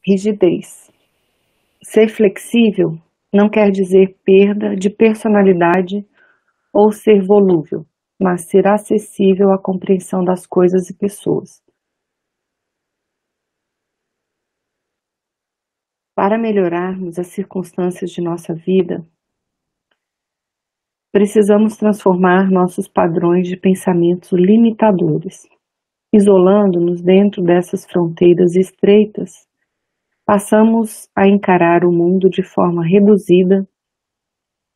Rigidez. Ser flexível não quer dizer perda de personalidade ou ser volúvel, mas ser acessível à compreensão das coisas e pessoas. Para melhorarmos as circunstâncias de nossa vida, precisamos transformar nossos padrões de pensamentos limitadores. Isolando-nos dentro dessas fronteiras estreitas, passamos a encarar o mundo de forma reduzida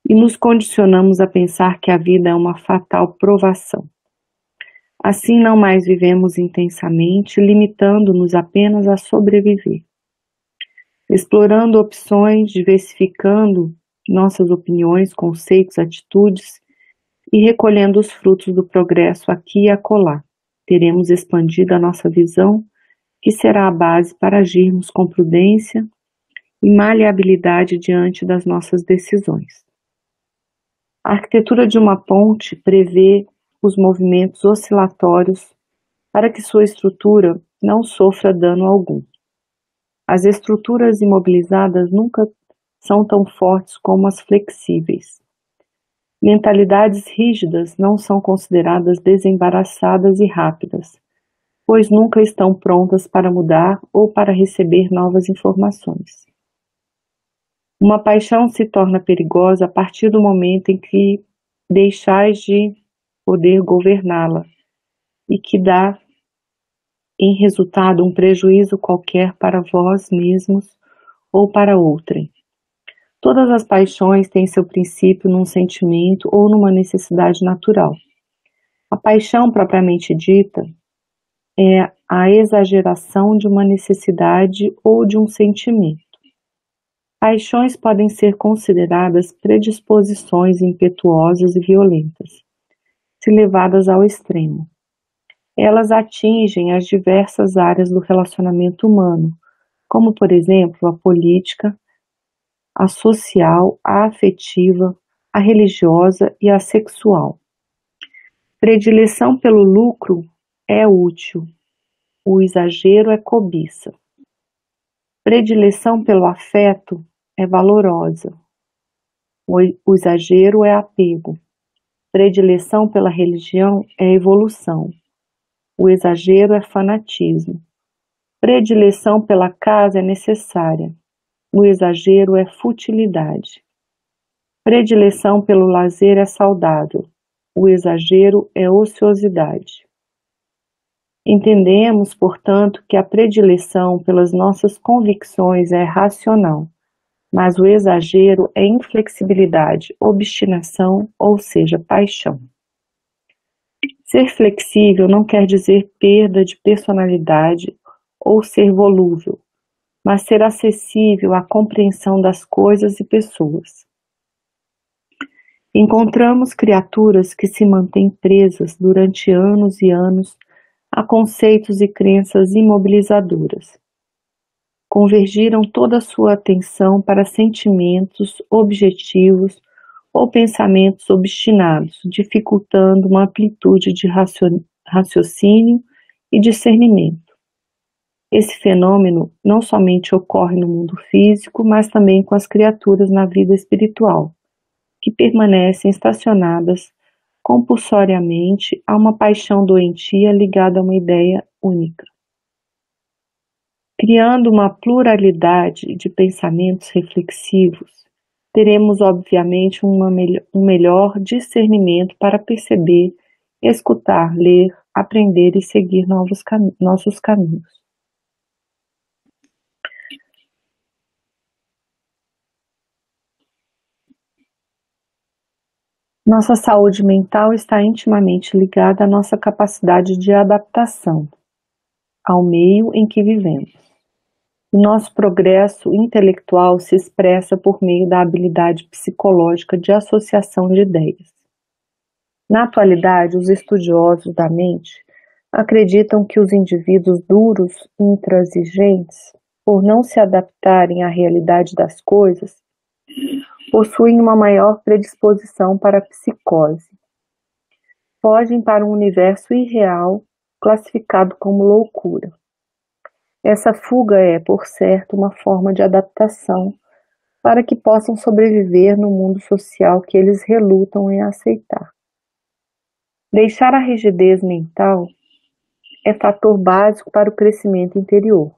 e nos condicionamos a pensar que a vida é uma fatal provação. Assim, não mais vivemos intensamente, limitando-nos apenas a sobreviver. Explorando opções, diversificando nossas opiniões, conceitos, atitudes e recolhendo os frutos do progresso aqui e acolá, teremos expandido a nossa visão, que será a base para agirmos com prudência e maleabilidade diante das nossas decisões. A arquitetura de uma ponte prevê os movimentos oscilatórios para que sua estrutura não sofra dano algum. As estruturas imobilizadas nunca são tão fortes como as flexíveis. Mentalidades rígidas não são consideradas desembaraçadas e rápidas, pois nunca estão prontas para mudar ou para receber novas informações. Uma paixão se torna perigosa a partir do momento em que deixais de poder governá-la e que dá em resultado um prejuízo qualquer para vós mesmos ou para outrem. Todas as paixões têm seu princípio num sentimento ou numa necessidade natural. A paixão propriamente dita é a exageração de uma necessidade ou de um sentimento. Paixões podem ser consideradas predisposições impetuosas e violentas, se levadas ao extremo. Elas atingem as diversas áreas do relacionamento humano, como, por exemplo, a política, a social, a afetiva, a religiosa e a sexual. Predileção pelo lucro é útil, o exagero é cobiça. Predileção pelo afeto é valorosa, o exagero é apego. Predileção pela religião é evolução, o exagero é fanatismo. Predileção pela casa é necessária, o exagero é futilidade. Predileção pelo lazer é saudável, o exagero é ociosidade. Entendemos, portanto, que a predileção pelas nossas convicções é racional, mas o exagero é inflexibilidade, obstinação, ou seja, paixão. Ser flexível não quer dizer perda de personalidade ou ser volúvel, mas ser acessível à compreensão das coisas e pessoas. Encontramos criaturas que se mantêm presas durante anos e anos a conceitos e crenças imobilizadoras. Convergiram toda a sua atenção para sentimentos, objetivos ou pensamentos obstinados, dificultando uma amplitude de raciocínio e discernimento. Esse fenômeno não somente ocorre no mundo físico, mas também com as criaturas na vida espiritual, que permanecem estacionadas compulsoriamente a uma paixão doentia ligada a uma ideia única. Criando uma pluralidade de pensamentos reflexivos, teremos obviamente um melhor discernimento para perceber, escutar, ler, aprender e seguir nossos caminhos. Nossa saúde mental está intimamente ligada à nossa capacidade de adaptação ao meio em que vivemos. O nosso progresso intelectual se expressa por meio da habilidade psicológica de associação de ideias. Na atualidade, os estudiosos da mente acreditam que os indivíduos duros e intransigentes, por não se adaptarem à realidade das coisas, possuem uma maior predisposição para a psicose. Fogem para um universo irreal, classificado como loucura. Essa fuga é, por certo, uma forma de adaptação para que possam sobreviver no mundo social que eles relutam em aceitar. Deixar a rigidez mental é fator básico para o crescimento interior.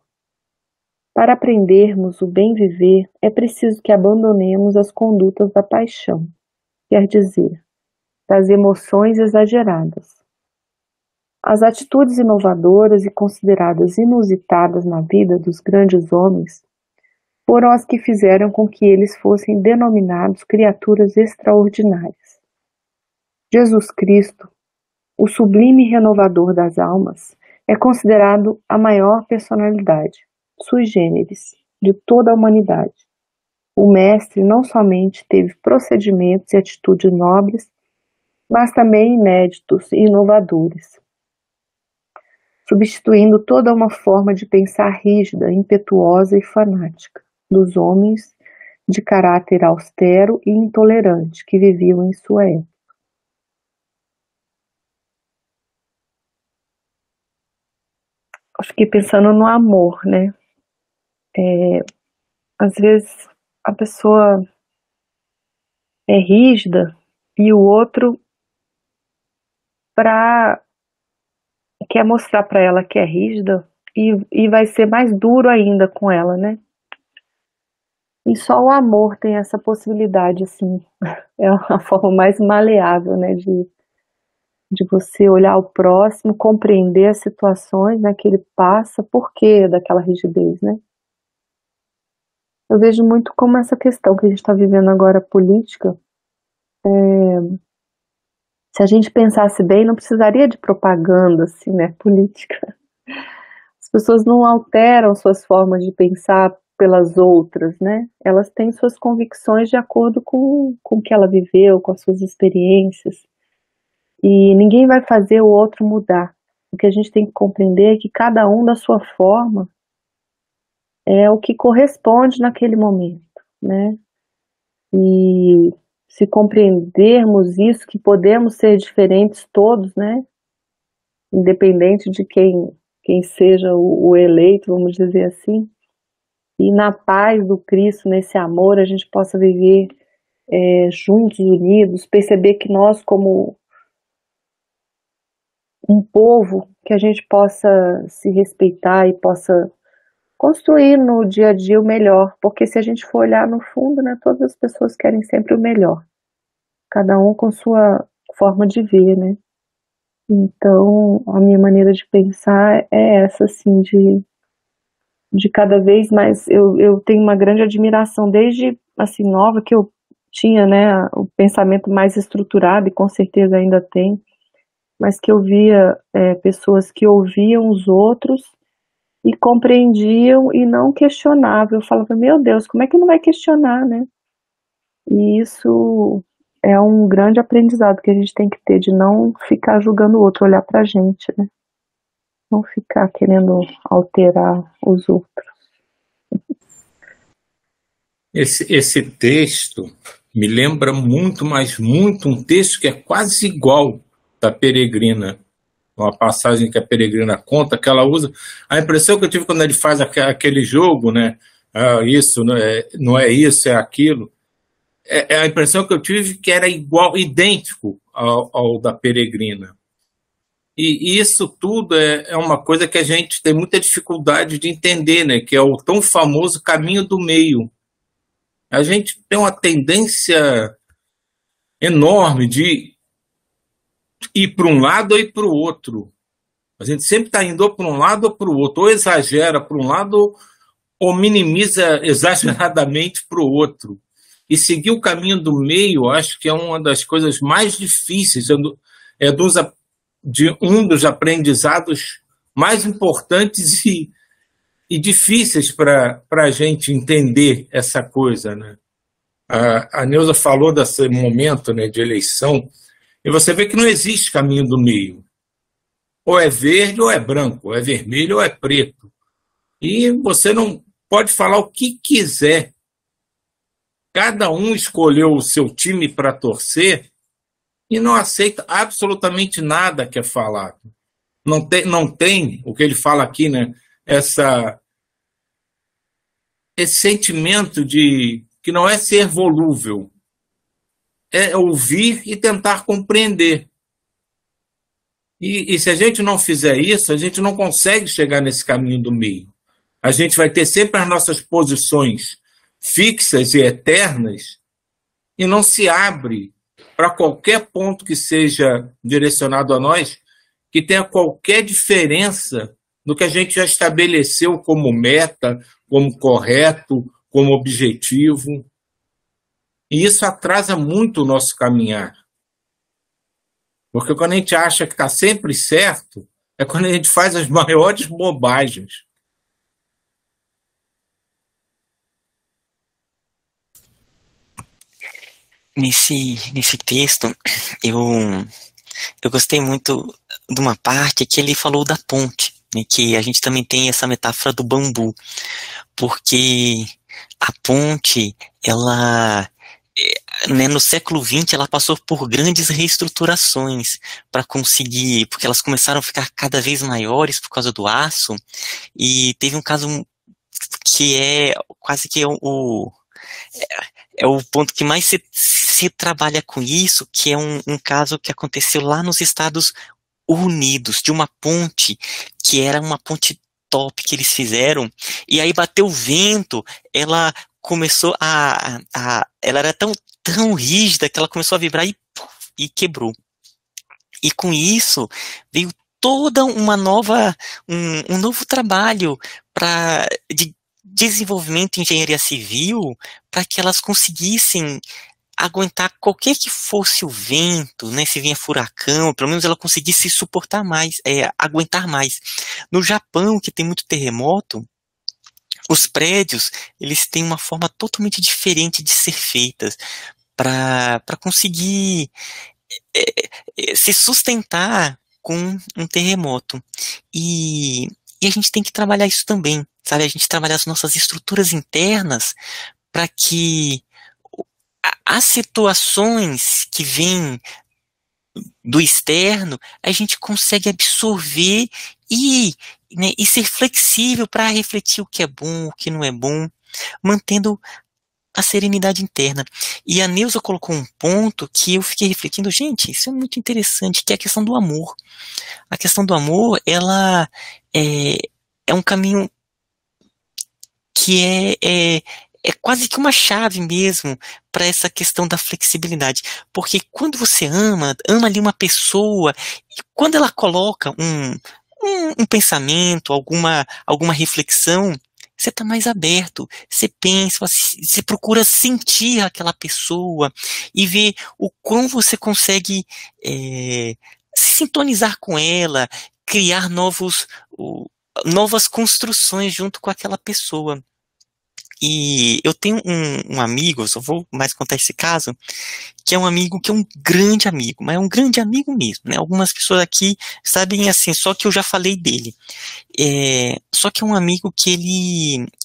Para aprendermos o bem viver, é preciso que abandonemos as condutas da paixão, quer dizer, das emoções exageradas. As atitudes inovadoras e consideradas inusitadas na vida dos grandes homens foram as que fizeram com que eles fossem denominados criaturas extraordinárias. Jesus Cristo, o sublime renovador das almas, é considerado a maior personalidade, sui generis, de toda a humanidade. O Mestre não somente teve procedimentos e atitudes nobres, mas também inéditos e inovadores, substituindo toda uma forma de pensar rígida, impetuosa e fanática dos homens de caráter austero e intolerante que viviam em sua época. Eu fiquei pensando no amor, né? Às vezes a pessoa é rígida e o outro quer mostrar para ela que é rígida e vai ser mais duro ainda com ela, né? E só o amor tem essa possibilidade, assim, é a forma mais maleável, né, de você olhar o próximo, compreender as situações, né, que ele passa, por que daquela rigidez, né? Eu vejo muito como essa questão que a gente está vivendo agora, política, se a gente pensasse bem, não precisaria de propaganda, assim, né, política. As pessoas não alteram suas formas de pensar pelas outras, né? Elas têm suas convicções de acordo com o que ela viveu, com as suas experiências. E ninguém vai fazer o outro mudar. O que a gente tem que compreender é que cada um da sua forma é o que corresponde naquele momento, né? E se compreendermos isso, que podemos ser diferentes todos, né? Independente de quem seja o eleito, vamos dizer assim, e na paz do Cristo, nesse amor, a gente possa viver juntos, unidos, perceber que nós, como um povo, que a gente possa se respeitar e possa construir no dia a dia o melhor, porque se a gente for olhar no fundo, né, todas as pessoas querem sempre o melhor, cada um com sua forma de ver, né? Então, a minha maneira de pensar é essa, assim, de cada vez mais, eu tenho uma grande admiração, desde, assim, nova, que eu tinha, né, o pensamento mais estruturado, e com certeza ainda tem, mas que eu via pessoas que ouviam os outros e compreendiam e não questionavam. Eu falava, meu Deus, como é que não vai questionar, né? E isso é um grande aprendizado que a gente tem que ter, de não ficar julgando o outro, olhar pra gente, né? Não ficar querendo alterar os outros. Esse texto me lembra muito, mas muito, um texto que é quase igual da Peregrina, uma passagem que a Peregrina conta, que ela usa. A impressão que eu tive quando ele faz aquele jogo, né? Isso não é isso, é aquilo. É a impressão que eu tive que era igual, idêntico ao da Peregrina. E isso tudo é uma coisa que a gente tem muita dificuldade de entender, né? Que é o tão famoso caminho do meio. A gente tem uma tendência enorme de ir para um lado ou ir para o outro. A gente sempre está indo para um lado ou para o outro, ou exagera para um lado ou minimiza exageradamente para o outro. E seguir o caminho do meio, acho que é uma das coisas mais difíceis, de um dos aprendizados mais importantes e difíceis para a gente entender essa coisa, né? A Neuza falou desse momento, né, de eleição, e você vê que não existe caminho do meio. Ou é verde ou é branco, ou é vermelho ou é preto. E você não pode falar o que quiser. Cada um escolheu o seu time para torcer e não aceita absolutamente nada que é falado. Não tem o que ele fala aqui, né? esse sentimento de que não é ser volúvel, é ouvir e tentar compreender. E se a gente não fizer isso, a gente não consegue chegar nesse caminho do meio. A gente vai ter sempre as nossas posições fixas e eternas e não se abre para qualquer ponto que seja direcionado a nós, que tenha qualquer diferença do que a gente já estabeleceu como meta, como correto, como objetivo. E isso atrasa muito o nosso caminhar. Porque quando a gente acha que está sempre certo, é quando a gente faz as maiores bobagens. Nesse texto, eu, eu gostei muito de uma parte que ele falou da ponte, né, que a gente também tem essa metáfora do bambu, porque a ponte, ela, né, no século XX, ela passou por grandes reestruturações para conseguir, porque elas começaram a ficar cada vez maiores por causa do aço, e teve um caso que é quase que é o ponto que mais se trabalha com isso, que é um caso que aconteceu lá nos Estados Unidos, de uma ponte, que era uma ponte top que eles fizeram, e aí bateu o vento, ela começou ela era tão rígida que ela começou a vibrar e quebrou. E com isso veio toda um novo trabalho de desenvolvimento em engenharia civil para que elas conseguissem aguentar qualquer que fosse o vento, né, se vinha furacão, pelo menos ela conseguisse suportar mais, aguentar mais. No Japão, que tem muito terremoto, os prédios, eles têm uma forma totalmente diferente de ser feitas para conseguir se sustentar com um terremoto. E a gente tem que trabalhar isso também, sabe? A gente trabalhar as nossas estruturas internas para que as situações que vêm do externo, a gente consegue absorver né, e ser flexível para refletir o que é bom, o que não é bom, mantendo a serenidade interna. E a Neuza colocou um ponto que eu fiquei refletindo, gente, isso é muito interessante, que é a questão do amor. A questão do amor, ela é um caminho que é quase que uma chave mesmo para essa questão da flexibilidade. Porque quando você ama ali uma pessoa, e quando ela coloca um pensamento, alguma reflexão, você está mais aberto, você pensa, você procura sentir aquela pessoa e ver o quão você consegue se sintonizar com ela, criar novas construções junto com aquela pessoa. E eu tenho um amigo, eu só vou mais contar esse caso, que é um amigo que é um grande amigo, mas é um grande amigo mesmo, né? Algumas pessoas aqui sabem assim, só que eu já falei dele. Só que é um amigo que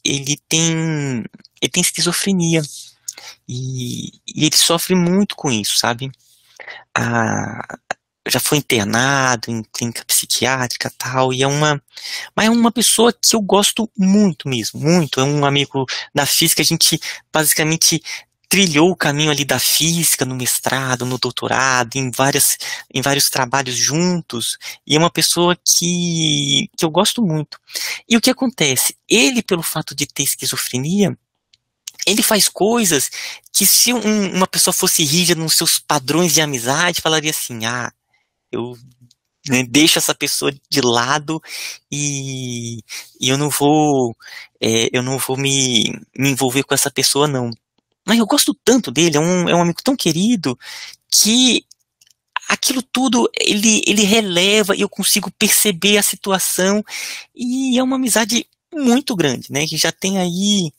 ele tem esquizofrenia e ele sofre muito com isso, sabe? Já foi internado em clínica psiquiátrica e tal, mas é uma pessoa que eu gosto muito mesmo, muito, é um amigo da física, a gente basicamente trilhou o caminho ali da física no mestrado, no doutorado, em vários trabalhos juntos, e é uma pessoa que eu gosto muito. E o que acontece? Ele, pelo fato de ter esquizofrenia, ele faz coisas que se uma pessoa fosse rígida nos seus padrões de amizade, falaria assim, eu deixo essa pessoa de lado e eu não vou me envolver com essa pessoa, não. Mas eu gosto tanto dele, é um amigo tão querido, que aquilo tudo ele releva e eu consigo perceber a situação, e é uma amizade muito grande, né, que já tem aí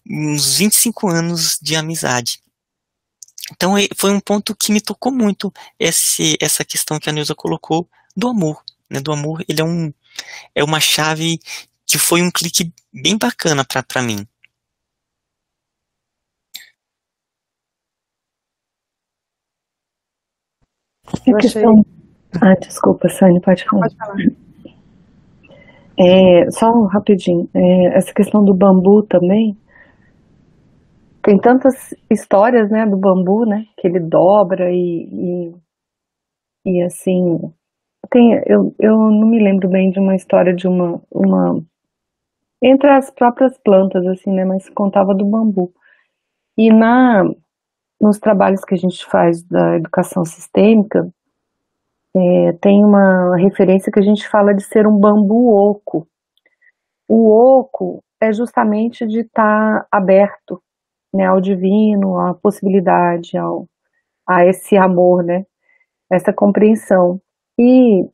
uns 25 anos de amizade. Então foi um ponto que me tocou muito, essa questão que a Neuza colocou do amor, né? Do amor, ele é uma chave que foi um clique bem bacana para mim. Desculpa, Sânia, pode falar. Pode falar. Só rapidinho, essa questão do bambu também, tem tantas histórias, né, do bambu, né, que ele dobra e assim, eu não me lembro bem de uma história de uma entre as próprias plantas, assim, né, mas contava do bambu. E nos trabalhos que a gente faz da educação sistêmica, tem uma referência que a gente fala de ser um bambu oco. O oco é justamente de estar aberto, né, ao divino, à possibilidade, a esse amor, né, essa compreensão. E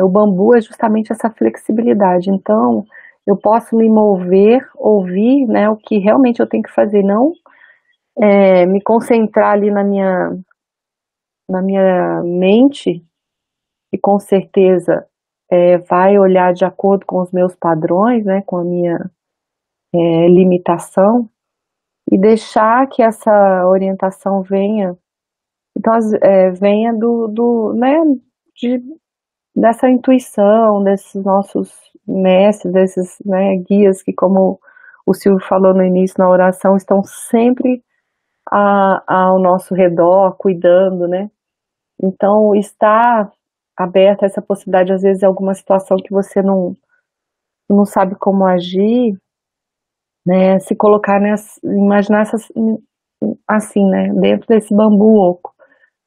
o bambu é justamente essa flexibilidade. Então, eu posso me mover, ouvir, né, o que realmente eu tenho que fazer, não me concentrar ali na minha mente, e com certeza vai olhar de acordo com os meus padrões, né, com a minha limitação, e deixar que essa orientação venha, então venha né, dessa intuição, desses nossos mestres, desses, né, guias que, como o Silvio falou no início na oração, estão sempre ao nosso redor, cuidando, né? Então, está aberta essa possibilidade, às vezes, em alguma situação que você não sabe como agir, né? Se colocar imaginar assim, né? Dentro desse bambu oco,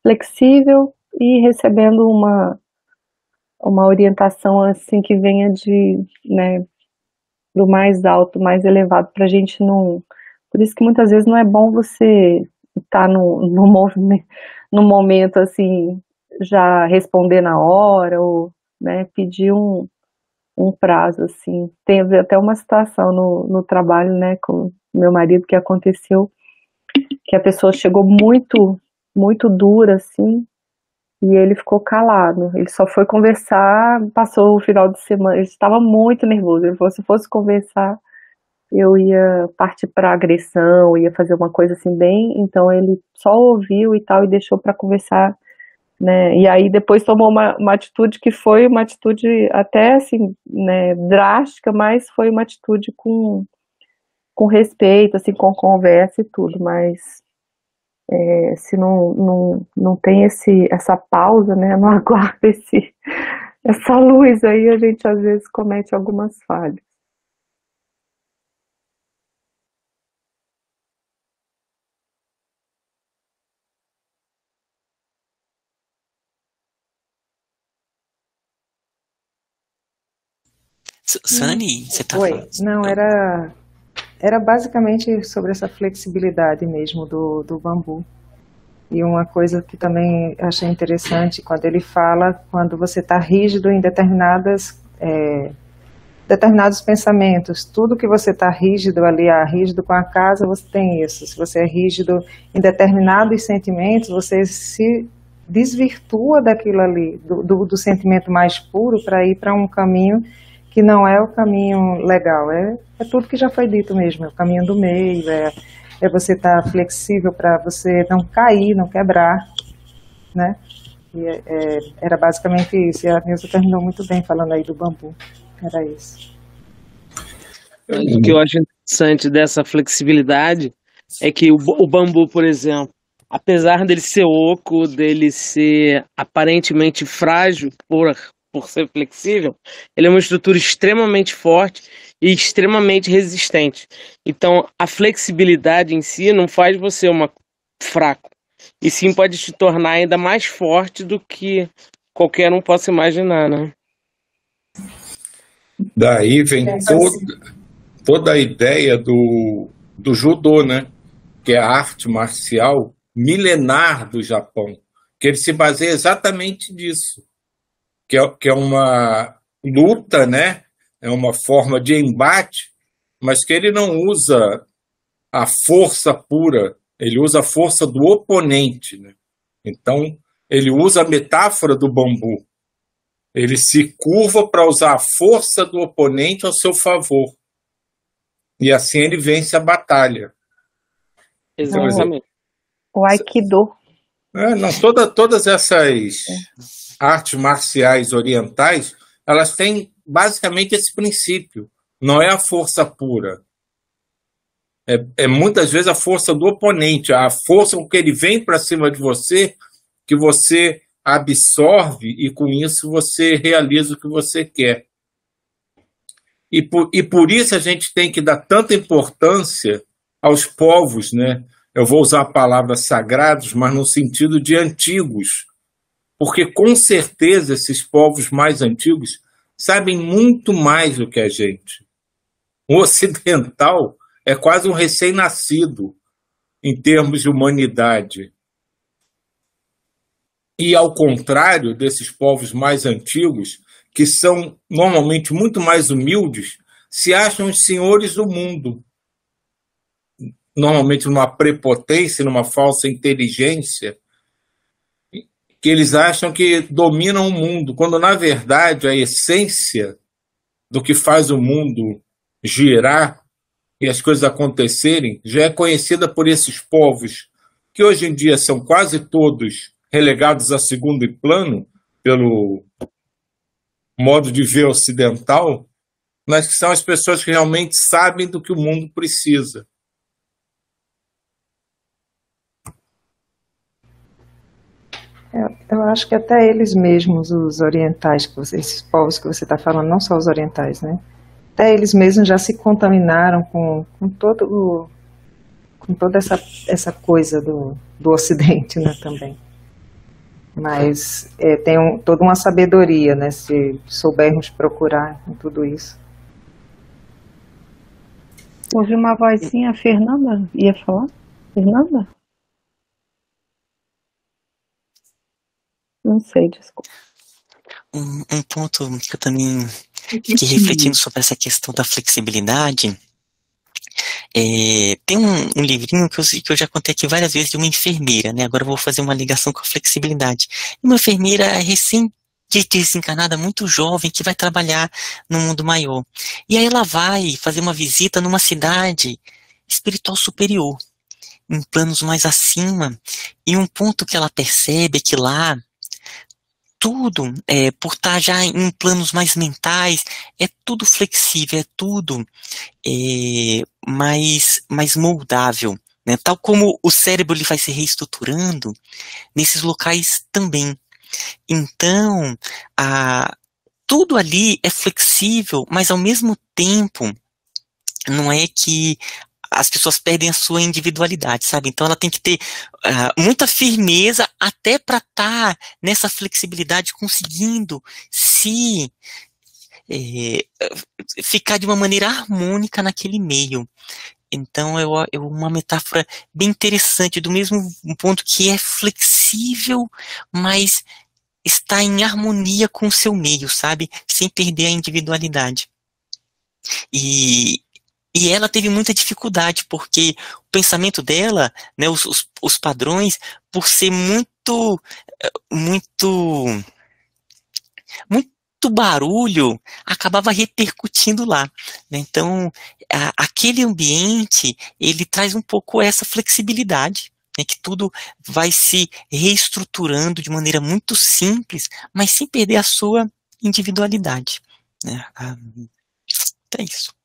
flexível e recebendo uma orientação, assim, que venha né, do mais alto, mais elevado, para a gente não... Por isso que muitas vezes não é bom você estar no momento, assim, já responder na hora, ou, né, pedir um prazo, assim. Tem até uma situação no trabalho, né, com meu marido, que aconteceu, que a pessoa chegou muito, muito dura, assim, e ele ficou calado. Ele só foi conversar, passou o final de semana, ele estava muito nervoso. Ele falou, se fosse conversar, eu ia partir para agressão, ia fazer uma coisa assim bem, então ele só ouviu e tal, e deixou para conversar, né, e aí depois tomou uma atitude que foi uma atitude até assim, né, drástica, mas foi uma atitude com respeito, assim, com conversa e tudo, mas se não tem essa pausa, né, não aguarda essa luz aí, a gente às vezes comete algumas falhas. Sani, você tá Oi, falando? não, era basicamente sobre essa flexibilidade mesmo do bambu. E uma coisa que também achei interessante, quando ele fala, quando você está rígido em determinados pensamentos, tudo que você está rígido ali, rígido com a casa, você tem isso. Se você é rígido em determinados sentimentos, você se desvirtua daquilo ali, do sentimento mais puro, para ir para um caminho que não é o caminho legal. É tudo que já foi dito mesmo, é o caminho do meio, é você estar flexível para você não cair, não quebrar, né? E era basicamente isso. E a Nilza terminou muito bem falando aí do bambu. Era isso. O que eu acho interessante dessa flexibilidade é que o bambu, por exemplo, apesar dele ser oco, dele ser aparentemente frágil por ser flexível, ele é uma estrutura extremamente forte e extremamente resistente. Então, a flexibilidade em si não faz você fraco, e sim pode te tornar ainda mais forte do que qualquer um possa imaginar, né? Daí vem toda a ideia do judô, né? Que é a arte marcial milenar do Japão, que ele se baseia exatamente nisso, que é uma luta, né? É uma forma de embate, mas que ele não usa a força pura, ele usa a força do oponente, né? Então, ele usa a metáfora do bambu. Ele se curva para usar a força do oponente ao seu favor. E assim ele vence a batalha. Exatamente. O Aikido. Todas essas artes marciais orientais, elas têm basicamente esse princípio. Não é a força pura. É muitas vezes a força do oponente, a força com que ele vem para cima de você, que você absorve e com isso você realiza o que você quer. E por isso a gente tem que dar tanta importância aos povos, né? Eu vou usar a palavra sagrados, mas no sentido de antigos, porque com certeza esses povos mais antigos sabem muito mais do que a gente. O ocidental é quase um recém-nascido em termos de humanidade. E ao contrário desses povos mais antigos, que são normalmente muito mais humildes, se acham os senhores do mundo. Normalmente numa prepotência, numa falsa inteligência, que eles acham que dominam o mundo, quando na verdade a essência do que faz o mundo girar e as coisas acontecerem já é conhecida por esses povos, que hoje em dia são quase todos relegados a segundo plano pelo modo de ver ocidental, mas que são as pessoas que realmente sabem do que o mundo precisa. Eu acho que até eles mesmos, os orientais, esses povos que você está falando, não só os orientais, né? Até eles mesmos já se contaminaram com toda essa coisa do Ocidente, né, também. Mas tem toda uma sabedoria, né, se soubermos procurar em tudo isso. Ouvi uma vozinha, a Fernanda ia falar? Fernanda? Não sei, desculpa. Um ponto que eu também fiquei refletindo sobre essa questão da flexibilidade. Tem um livrinho que eu já contei aqui várias vezes de uma enfermeira, né? Agora eu vou fazer uma ligação com a flexibilidade. Uma enfermeira desencarnada, muito jovem, que vai trabalhar no mundo maior. E aí ela vai fazer uma visita numa cidade espiritual superior, em planos mais acima. E um ponto que ela percebe é que lá tudo, por estar já em planos mais mentais, é tudo flexível, é tudo mais moldável, né? Tal como o cérebro ele vai se reestruturando, nesses locais também. Então, tudo ali é flexível, mas ao mesmo tempo, não é que as pessoas perdem a sua individualidade, sabe? Então ela tem que ter muita firmeza até para estar nessa flexibilidade, conseguindo se ficar de uma maneira harmônica naquele meio. Então é uma metáfora bem interessante, do mesmo ponto que é flexível, mas está em harmonia com o seu meio, sabe? Sem perder a individualidade. E ela teve muita dificuldade, porque o pensamento dela, né, os padrões, por ser muito barulho, acabava repercutindo lá, né? Então, aquele ambiente, ele traz um pouco essa flexibilidade, né, que tudo vai se reestruturando de maneira muito simples, mas sem perder a sua individualidade, né? É isso.